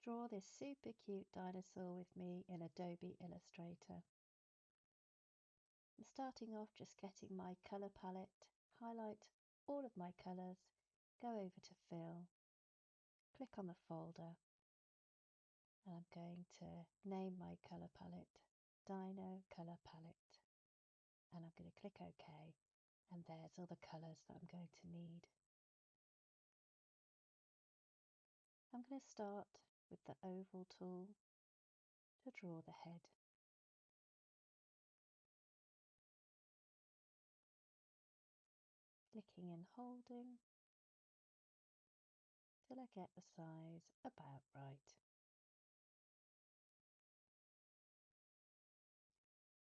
Draw this super cute dinosaur with me in Adobe Illustrator. I'm starting off just getting my colour palette, highlight all of my colours, go over to Fill, click on the folder, and I'm going to name my colour palette Dino Colour Palette, and I'm going to click OK, and there's all the colours that I'm going to need. I'm going to start with the oval tool to draw the head. Clicking and holding till I get the size about right.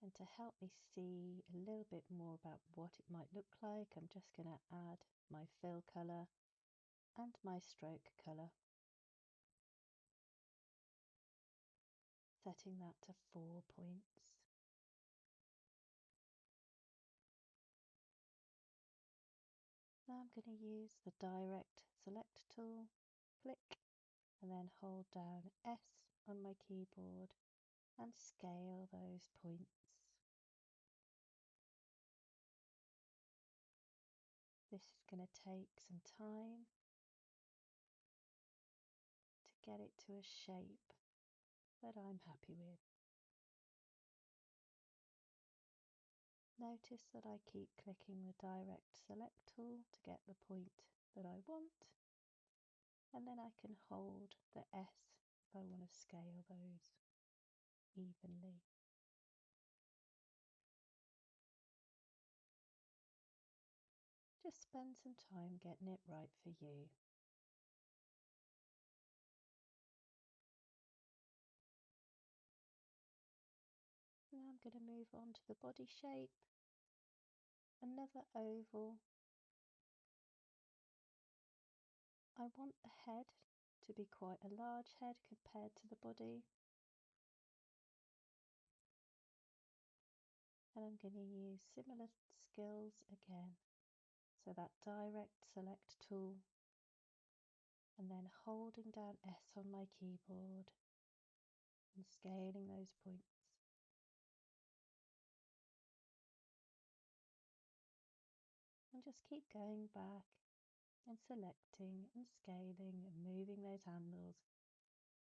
And to help me see a little bit more about what it might look like, I'm just going to add my fill colour and my stroke colour, setting that to 4 points. Now I'm going to use the direct select tool, click, and then hold down S on my keyboard and scale those points. This is going to take some time to get it to a shape that I'm happy with. Notice that I keep clicking the direct select tool to get the point that I want, and then I can hold the S if I want to scale those evenly. Just spend some time getting it right for you. Now I'm going to move on to the body shape. Another oval. I want the head to be quite a large head compared to the body. And I'm going to use similar skills again. So that direct select tool, and then holding down S on my keyboard and scaling those points. And just keep going back and selecting and scaling and moving those handles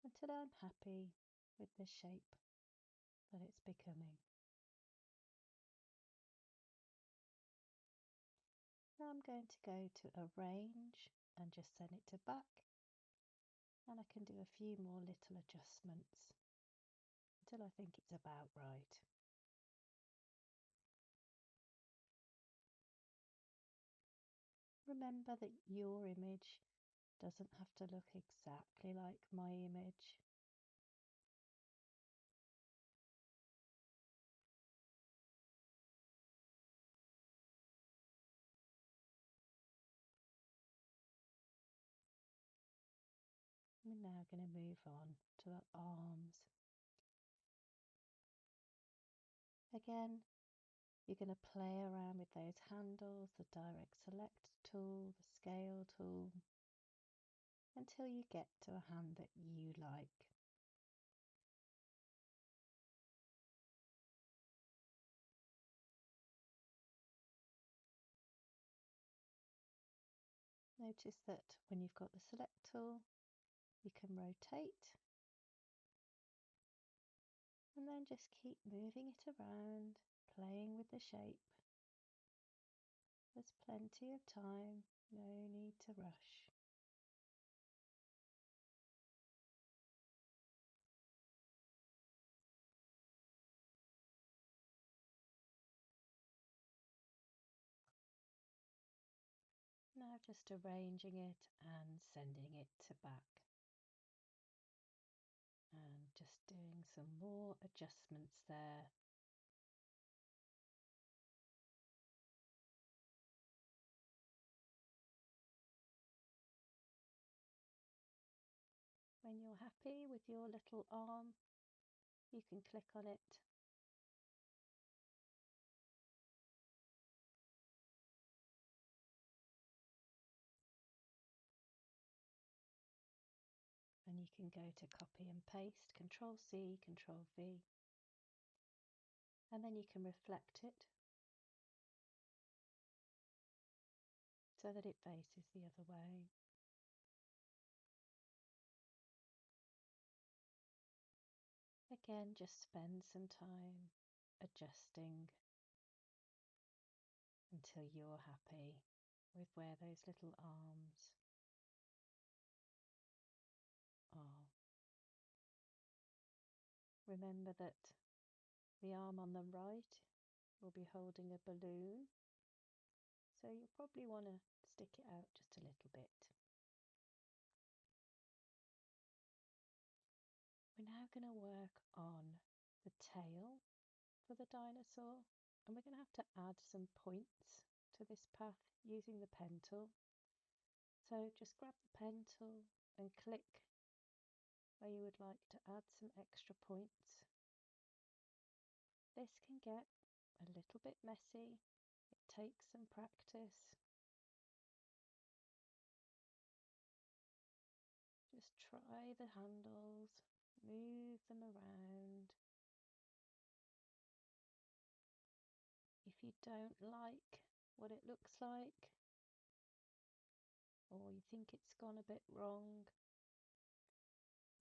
until I'm happy with the shape that it's becoming. Now I'm going to go to Arrange and just send it to back, and I can do a few more little adjustments until I think it's about right. Remember that your image doesn't have to look exactly like my image. We're now going to move on to the arms. Again, you're going to play around with those handles, the direct select tool, the scale tool, until you get to a hand that you like. Notice that when you've got the select tool, you can rotate, and then just keep moving it around, playing with the shape. There's plenty of time, no need to rush. Now just arranging it and sending it to back. And just doing some more adjustments there. When you're happy with your little arm, you can click on it and you you can go to copy and paste, Control C, Control V, and then you can reflect it so that it faces the other way. Again, just spend some time adjusting until you're happy with where those little arms are. Remember that the arm on the right will be holding a balloon, so you'll probably want to stick it out just a little bit. We're now going to work on the tail for the dinosaur, and we're going to have to add some points to this path using the pen tool. So just grab the pen tool and click where you would like to add some extra points. This can get a little bit messy. It takes some practice. Just try the handles, move them around. If you don't like what it looks like, or you think it's gone a bit wrong,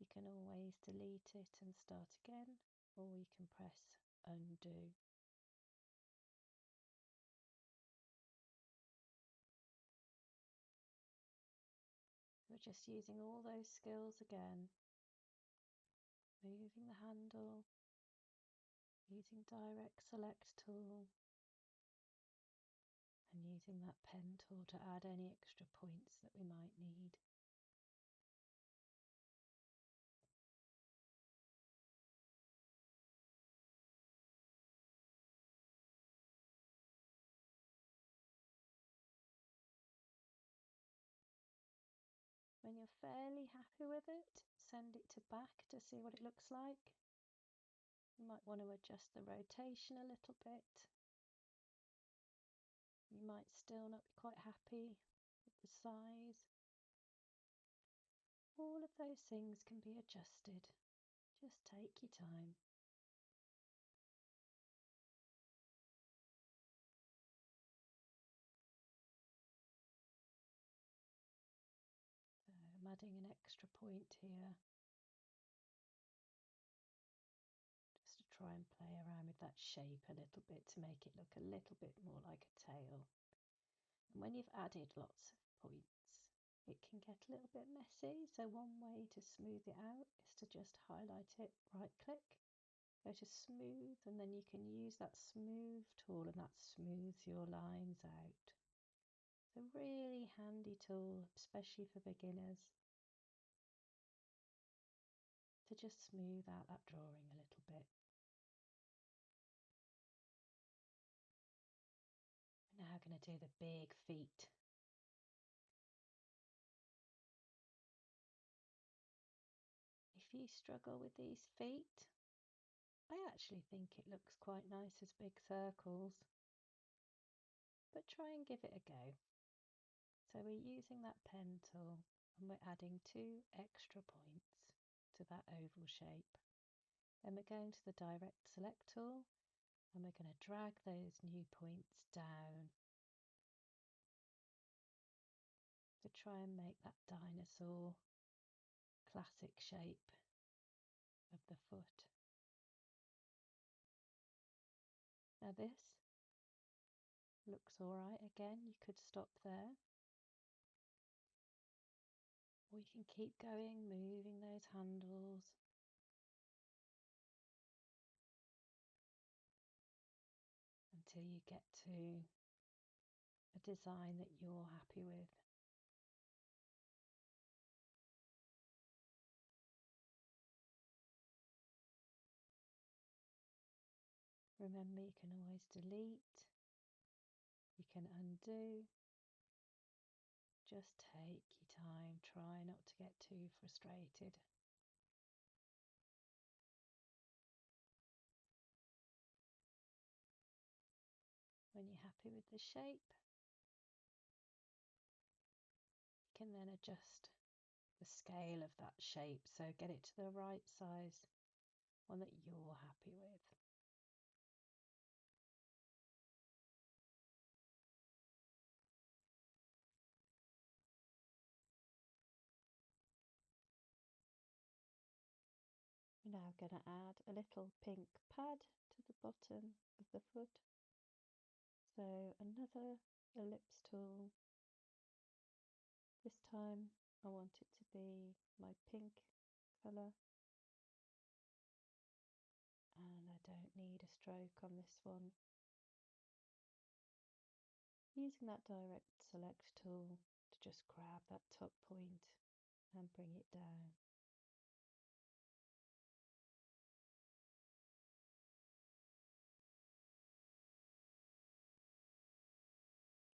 you can always delete it and start again, or you can press undo. We're just using all those skills again, moving the handle, using direct select tool, and using that pen tool to add any extra points that we might need. When you're fairly happy with it, send it to back to see what it looks like. You might want to adjust the rotation a little bit. You might still not be quite happy with the size. All of those things can be adjusted. Just take your time. So I'm adding an extra point here, just to try and play around with that shape a little bit to make it look a little bit more like a tail. And when you've added lots of points, it can get a little bit messy. So one way to smooth it out is to just highlight it, right click, go to smooth, and then you can use that smooth tool and that smooths your lines out. It's a really handy tool, especially for beginners, to just smooth out that drawing a little bit. We're now going to do the big feet. If you struggle with these feet, I actually think it looks quite nice as big circles, but try and give it a go. So we're using that pen tool and we're adding 2 extra points to that oval shape. Then we're going to the direct select tool and we're going to drag those new points down to try and make that dinosaur classic shape of the foot. Now this looks all right. Again, you could stop there, or you can keep going, moving those handles. Until you get to a design that you're happy with. Remember, you can always delete, you can undo. Just take your time, try not to get too frustrated. When you're happy with the shape, you can then adjust the scale of that shape. So get it to the right size, one that you're happy with. We're now going to add a little pink pad to the bottom of the foot. So another ellipse tool. This time I want it to be my pink colour, and I don't need a stroke on this one. Using that direct select tool to just grab that top point and bring it down.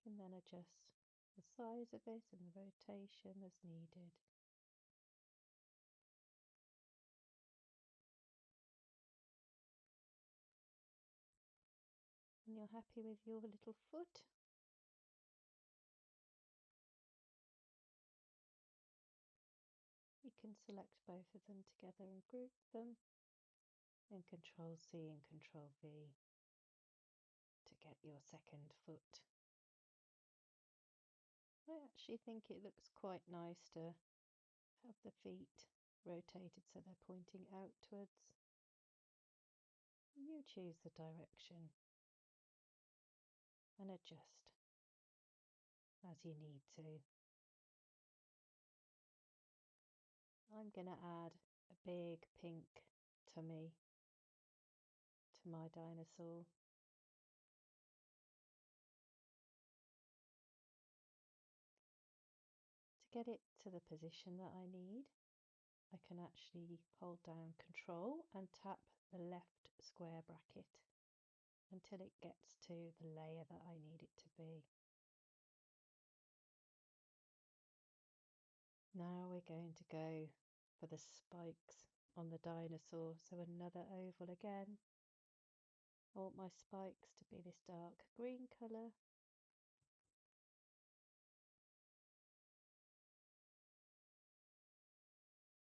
And then adjust the size of it and the rotation as needed. When you're happy with your little foot, you can select both of them together and group them, and Control C and Control V to get your second foot. I actually think it looks quite nice to have the feet rotated so they're pointing outwards. You choose the direction and adjust as you need to. I'm going to add a big pink tummy to my dinosaur. To get it to the position that I need, I can actually hold down Control and tap the left square bracket until it gets to the layer that I need it to be. Now we're going to go for the spikes on the dinosaur, so another oval again. I want my spikes to be this dark green colour.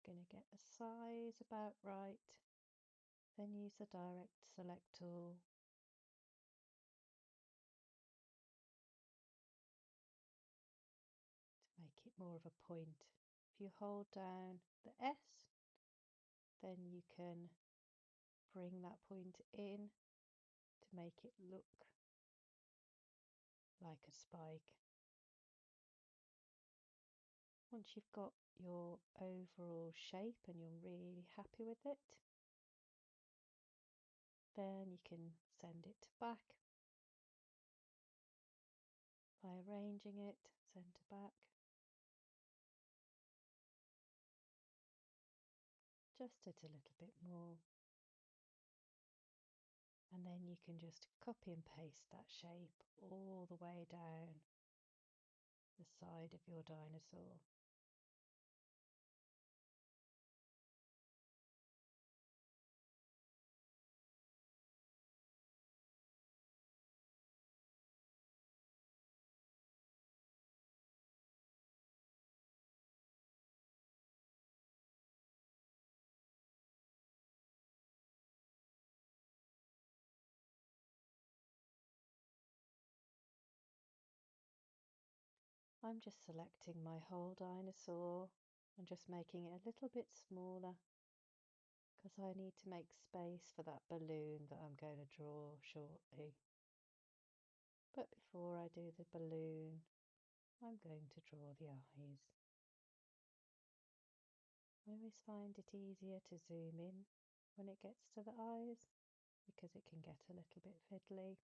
Going to get the size about right, then use the direct select tool to make it more of a point. If you hold down the S, then you can bring that point in to make it look like a spike. Once you've got your overall shape and you're really happy with it, then you can send it back by arranging it centre back, just it a little bit more, and then you can just copy and paste that shape all the way down the side of your dinosaur. I'm just selecting my whole dinosaur and just making it a little bit smaller because I need to make space for that balloon that I'm going to draw shortly. But before I do the balloon, I'm going to draw the eyes. I always find it easier to zoom in when it gets to the eyes because it can get a little bit fiddly.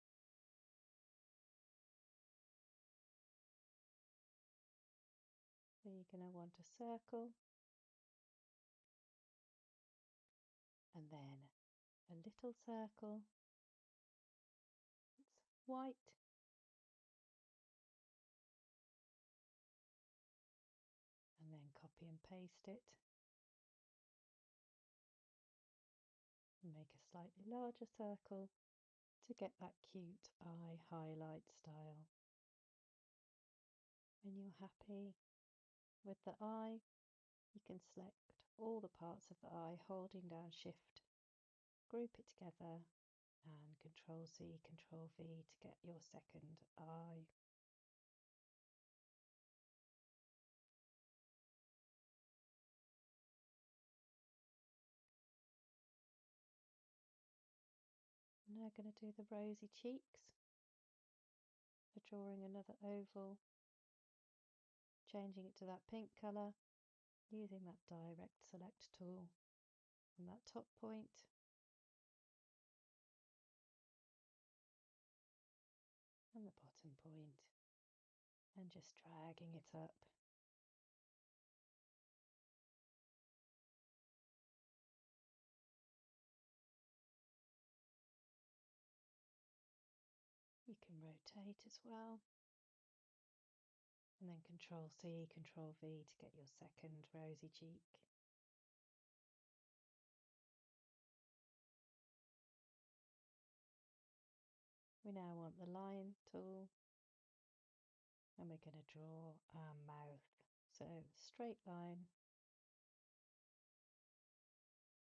So you're going to want a circle and then a little circle. It's white and then copy and paste it and make a slightly larger circle to get that cute eye highlight style. When you're happy with the eye, You can select all the parts of the eye, holding down Shift, group it together, and Control C, Control V to get your second eye. I'm now going to do the rosy cheeks. So drawing another oval, changing it to that pink colour, using that direct select tool from that top point. And the bottom point, and just dragging it up. You can rotate as well, and then Control C, Control V to get your second rosy cheek. We now want the line tool, and we're going to draw our mouth. So straight line,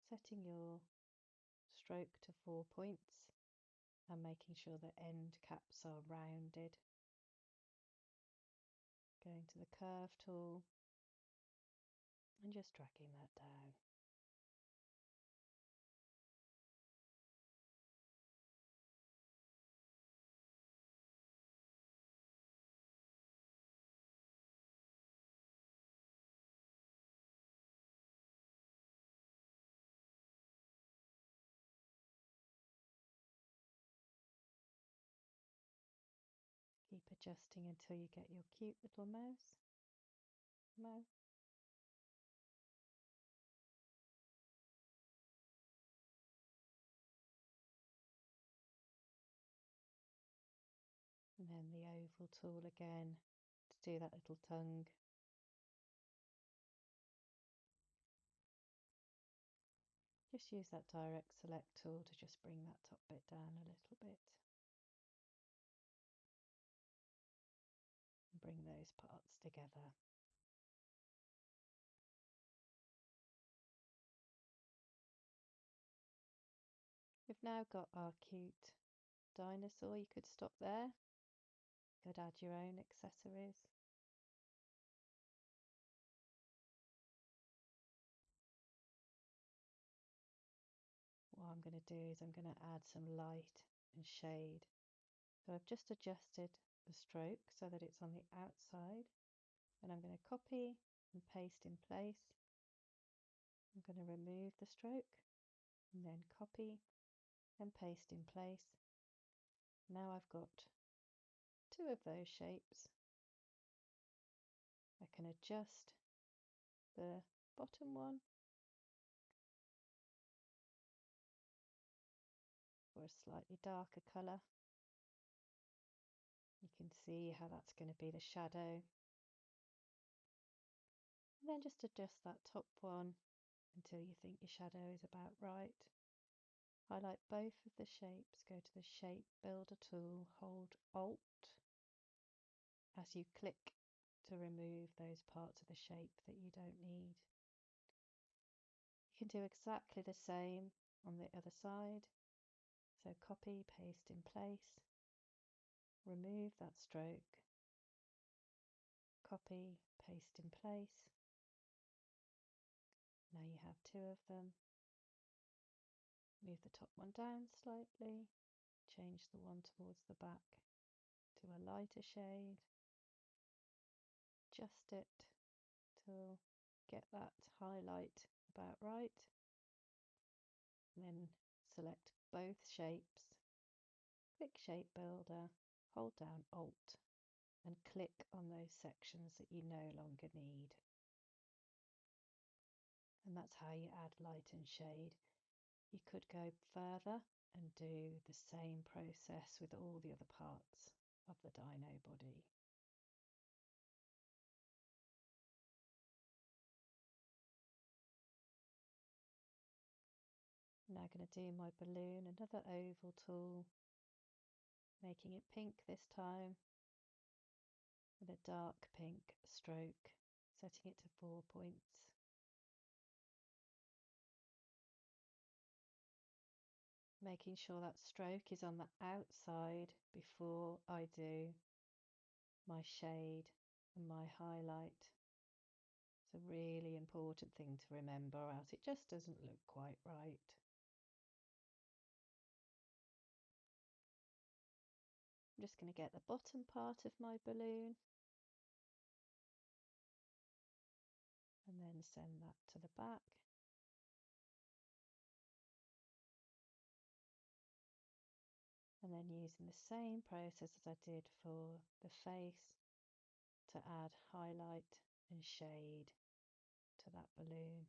setting your stroke to 4 points and making sure the end caps are rounded. Going to the curve tool and just dragging that down. Keep adjusting until you get your cute little mouth. And then the oval tool again to do that little tongue. Just use that direct select tool to just bring that top bit down a little bit. And bring those parts together. We've now got our cute dinosaur. You could stop there. You could add your own accessories. What I'm going to do is I'm going to add some light and shade. So I've just adjusted the stroke so that it's on the outside, and I'm going to copy and paste in place. I'm going to remove the stroke and then copy and paste in place. Now I've got two of those shapes. I can adjust the bottom one for a slightly darker colour. You can see how that's going to be the shadow. And then just adjust that top one until you think your shadow is about right. Highlight both of the shapes, go to the Shape Builder tool, hold Alt as you click to remove those parts of the shape that you don't need. You can do exactly the same on the other side. So copy, paste in place, remove that stroke, copy, paste in place. Now you have two of them. Move the top one down slightly, change the one towards the back to a lighter shade, adjust it to get that highlight about right, and then select both shapes, click Shape Builder, hold down Alt and click on those sections that you no longer need. And that's how you add light and shade. You could go further and do the same process with all the other parts of the dino body. I'm now going to do my balloon, another oval tool, making it pink this time with a dark pink stroke, setting it to 4 points. making sure that stroke is on the outside before I do my shade and my highlight. It's a really important thing to remember, or else it just doesn't look quite right. I'm just going to get the bottom part of my balloon and then send that to the back. And then using the same process as I did for the face to add highlight and shade to that balloon.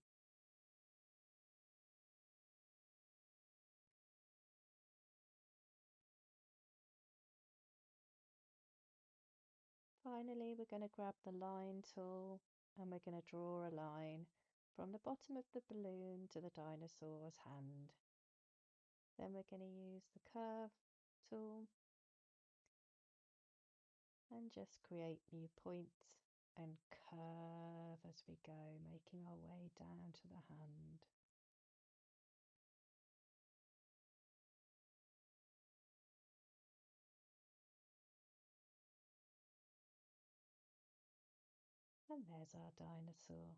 Finally, we're going to grab the line tool and we're going to draw a line from the bottom of the balloon to the dinosaur's hand. Then we're going to use the curve tool and just create new points and curve as we go, making our way down to the hand. And there's our dinosaur.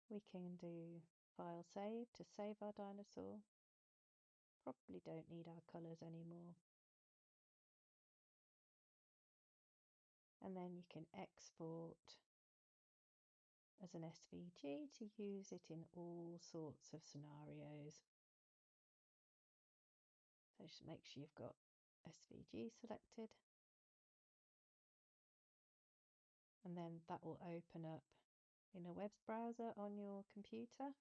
We can do file save to save our dinosaur. Probably don't need our colours anymore. And then you can export as an SVG to use it in all sorts of scenarios. So just make sure you've got SVG selected. And then that will open up in a web browser on your computer.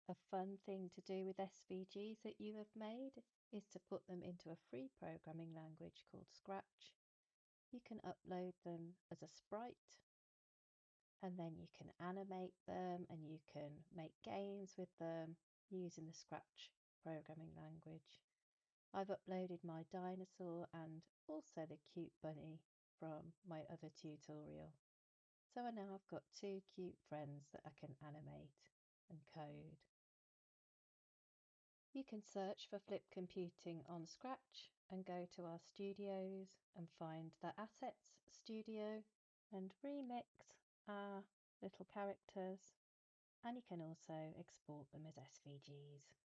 A fun thing to do with SVGs that you have made is to put them into a free programming language called Scratch. You can upload them as a sprite and then you can animate them and you can make games with them using the Scratch programming language. I've uploaded my dinosaur and also the cute bunny from my other tutorial. So now I've got two cute friends that I can animate and code. You can search for Flip Computing on Scratch and go to our studios and find the Assets Studio and remix our little characters, and you can also export them as SVGs.